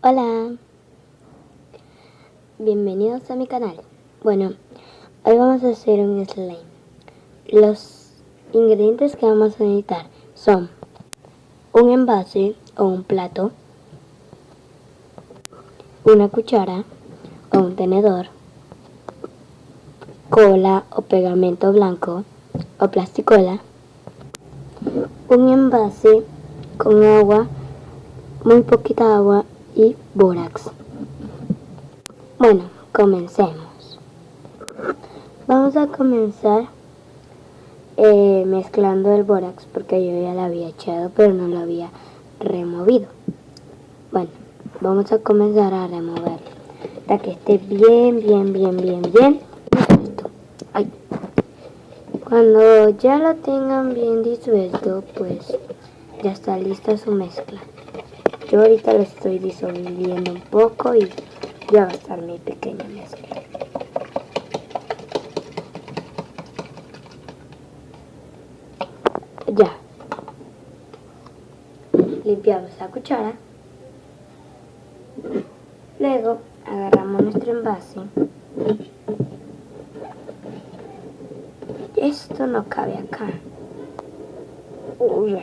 Hola, bienvenidos a mi canal. Bueno, hoy vamos a hacer un slime. Los ingredientes que vamos a necesitar son un envase o un plato, una cuchara o un tenedor, cola o pegamento blanco o plasticola, un envase con agua, muy poquita agua y bórax. Bueno, comencemos. Vamos a comenzar mezclando el bórax porque yo ya lo había echado pero no lo había removido. Bueno, vamos a comenzar a remover hasta que esté bien. Ay. Cuando ya lo tengan bien disuelto, pues ya está lista su mezcla. Yo ahorita lo estoy disolviendo un poco y ya va a estar mi pequeña mezcla. Ya. Limpiamos la cuchara. Luego agarramos nuestro envase. Esto no cabe acá. Uy.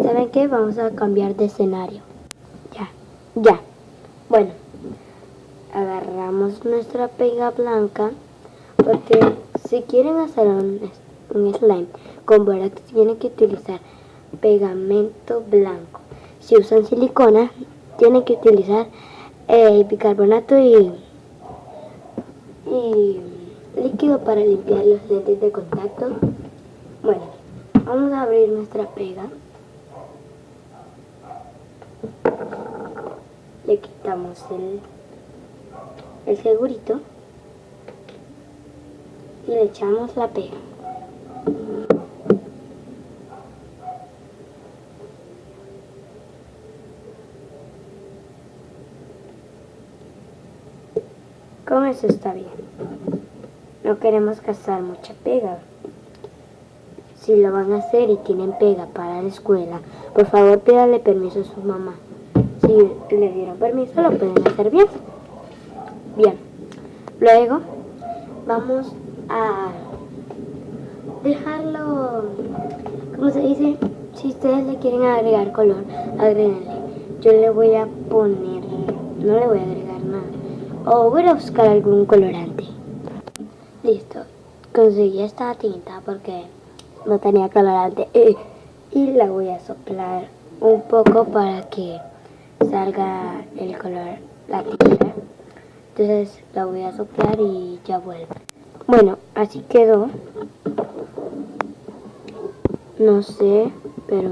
¿Saben qué? Vamos a cambiar de escenario. Ya. Bueno, agarramos nuestra pega blanca porque si quieren hacer un slime con bórax tienen que utilizar pegamento blanco. Si usan silicona tienen que utilizar bicarbonato y líquido para limpiar los lentes de contacto. Bueno, vamos a abrir nuestra pega. Le quitamos el segurito y le echamos la pega. Con eso está bien. No queremos gastar mucha pega. Si lo van a hacer y tienen pega para la escuela, por favor pídale permiso a su mamá. Si le dieron permiso, lo pueden hacer bien. Bien. Luego vamos a dejarlo, ¿cómo se dice? Si ustedes le quieren agregar color, agréguenle. Yo le voy a poner, no le voy a agregar nada. O voy a buscar algún colorante. Listo. Conseguí esta tinta porque no tenía colorante. Y la voy a soplar un poco para que salga el color, la tinta. Entonces la voy a soplar y ya vuelvo. Bueno, así quedó. No sé, pero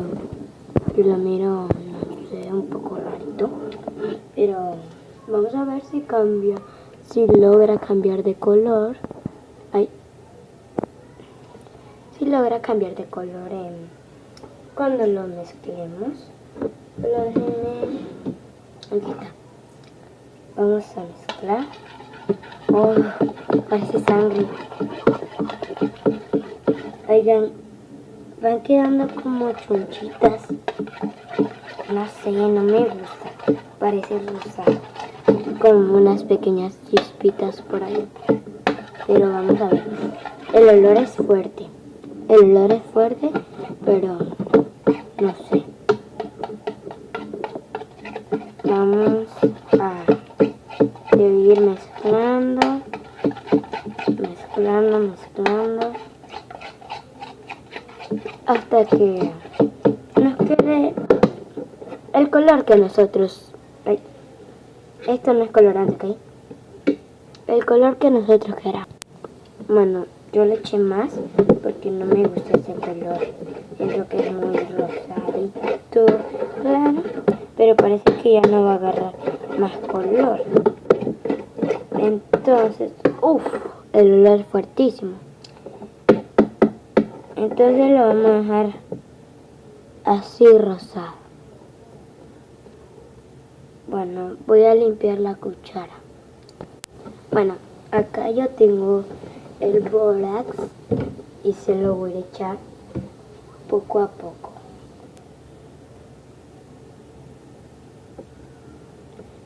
yo la miro, no sé, un poco rarito. Pero vamos a ver si cambia, si logra cambiar de color. Ay. Si logra cambiar de color cuando lo mezclemos. Lo dejé. Aquí está. Vamos a mezclar. Oh, parece sangre. Oigan, van quedando como chonchitas. No sé, no me gusta. Parece rosado. Con unas pequeñas chispitas por ahí. Pero vamos a ver. El olor es fuerte. Pero no sé. Vamos a seguir mezclando hasta que nos quede el color que nosotros, esto no es colorante, ¿ok? El color que nosotros queramos. Bueno, yo le eché más porque no me gusta ese color. Siento que es muy rosadito, claro, pero parece que ya no va a agarrar más color. Entonces, el olor es fuertísimo. Entonces lo vamos a dejar así rosado. Bueno, voy a limpiar la cuchara. Bueno, acá yo tengo el bórax y se lo voy a echar poco a poco.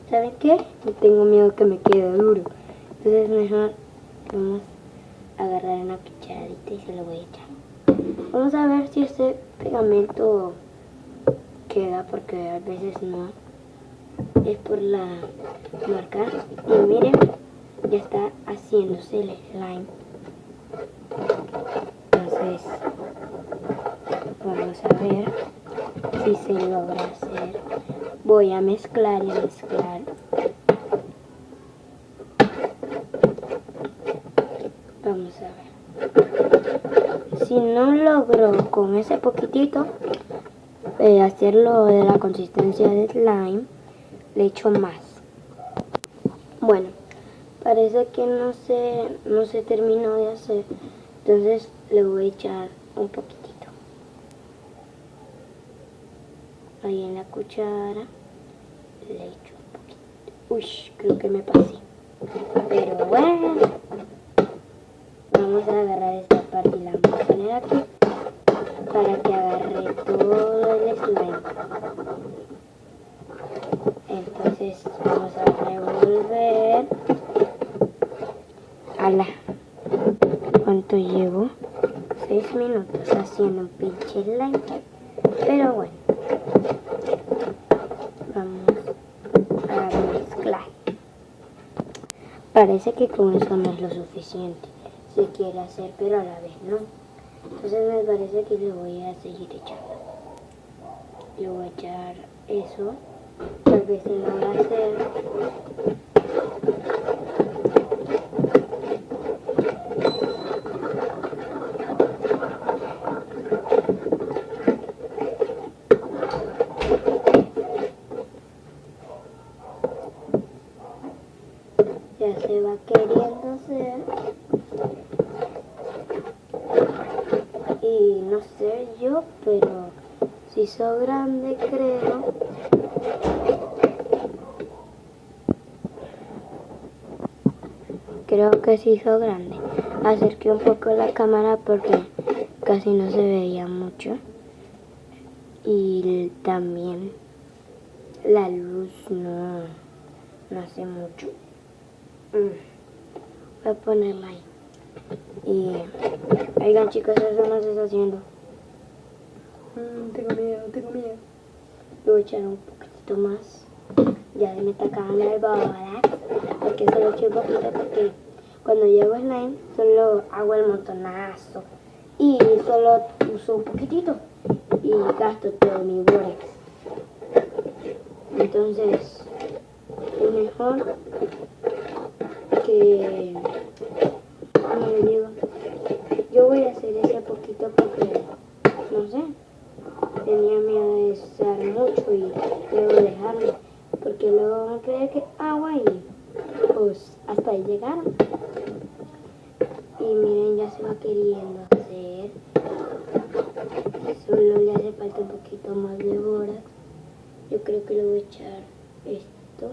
¿Saben qué? Tengo miedo que me quede duro. Entonces mejor vamos a agarrar una cucharadita y se lo voy a echar. Vamos a ver si este pegamento queda, porque a veces no. Es por la marca. Y miren, ya está haciéndose el slime. Entonces vamos a ver si se logra hacer. Voy a mezclar y a mezclar. Vamos a ver. Si no logro con ese poquitito hacerlo de la consistencia de slime, le echo más. Bueno, parece que no se terminó de hacer, entonces le voy a echar un poquitito ahí en la cuchara. Le echo un poquito. Uy, creo que me pasé, pero bueno, vamos a agarrar esta parte y la vamos a poner aquí para que agarre todo el slime. Entonces vamos a revolver. ¡Hala! ¿Cuánto llevo? 6 minutos haciendo un pinche slime. Pero bueno, vamos a mezclar. Parece que con eso no es lo suficiente. Se quiere hacer, pero a la vez no. Entonces me parece que le voy a seguir echando. Le voy a echar eso. Tal vez se logra hacer. Ya se va queriendo hacer. Y no sé yo, pero si hizo grande, creo. Creo que se hizo grande. Acerqué un poco la cámara porque casi no se veía mucho. Y también la luz no hace mucho. Voy a ponerla ahí. Y oigan chicos, eso no se está haciendo. Tengo miedo. Le voy a echar un poquitito más. Ya se me está acabando el borax, porque solo eché un poquito, porque cuando llevo slime solo hago el montonazo y solo uso un poquitito y gasto todo mi borax. Entonces es mejor que, como les digo, yo voy a hacer ese poquito porque no sé, tenía miedo de usar mucho y luego dejarlo, porque luego van a creer que agua y pues hasta ahí llegaron. Y miren, ya se va queriendo hacer. Solo le hace falta un poquito más de borax. Yo creo que le voy a echar esto.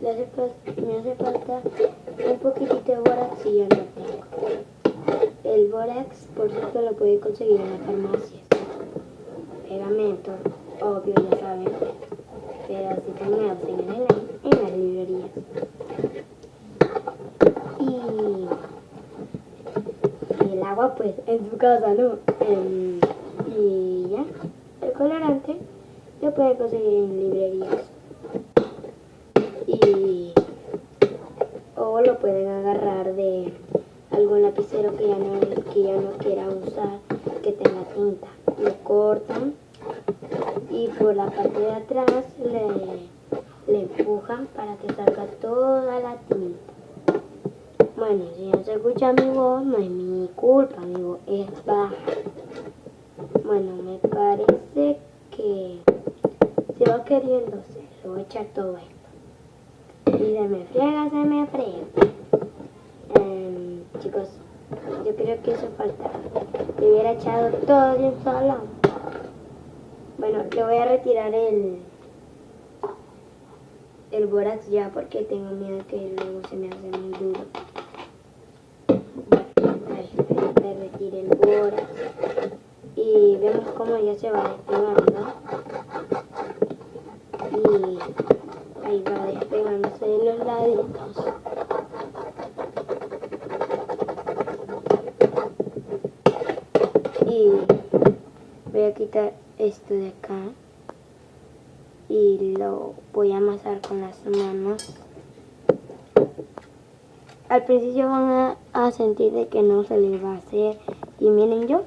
Me hace falta un poquitito de borax y ya no tengo. El borax, por cierto, lo pueden conseguir en las farmacias. Pegamento, obvio, ya saben. Pero así también en las librerías. Y el agua, pues, en su casa, ¿no? Y ya, el colorante lo pueden conseguir en librerías. O lo pueden agarrar de algún lapicero que ya no quiera usar, que tenga tinta. Lo cortan y por la parte de atrás le empujan para que salga toda la tinta. Bueno, si no se escucha mi voz, no es mi culpa, mi voz es baja. Bueno, me parece que se va queriendo hacer. Le voy a echar todo esto. Y se me friega. Chicos, yo creo que eso falta. Le hubiera echado todo de un solo. Bueno, le voy a retirar el borax ya porque tengo miedo que luego se me hace muy duro. Le retire el borax y vemos cómo ya se va despegando. Y ahí esto de acá y lo voy a amasar con las manos. Al principio van a sentir de que no se les va a hacer. Y miren, yo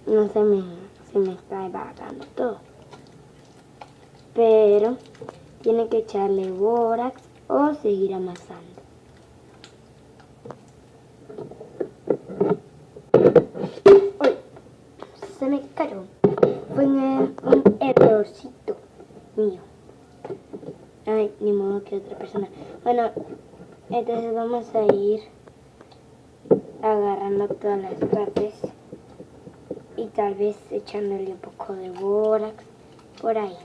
no se me está embarrando todo. Pero tiene que echarle bórax o seguir amasando. ¡Uy! Se me cayó. Fue un errorcito mío. Ay, ni modo que otra persona. Bueno, entonces vamos a ir agarrando todas las partes y tal vez echándole un poco de bórax por ahí.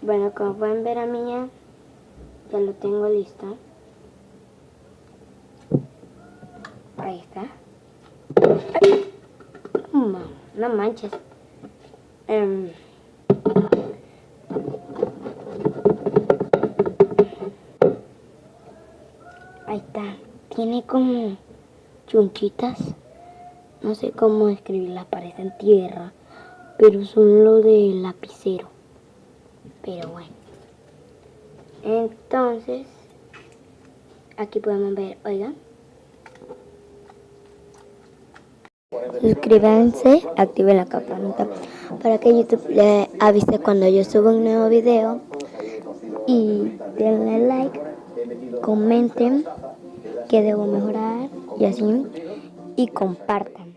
Bueno, como pueden ver a mí ya lo tengo listo. Ahí está. Ay. No manches. Ahí está. Tiene como chunchitas. No sé cómo describirlas, parecen tierra. Pero son lo del lapicero. Pero bueno. Entonces, aquí podemos ver, oigan. Suscríbanse, activen la campanita para que YouTube le avise cuando yo suba un nuevo video. Y denle like, comenten qué debo mejorar y así. Y compartan.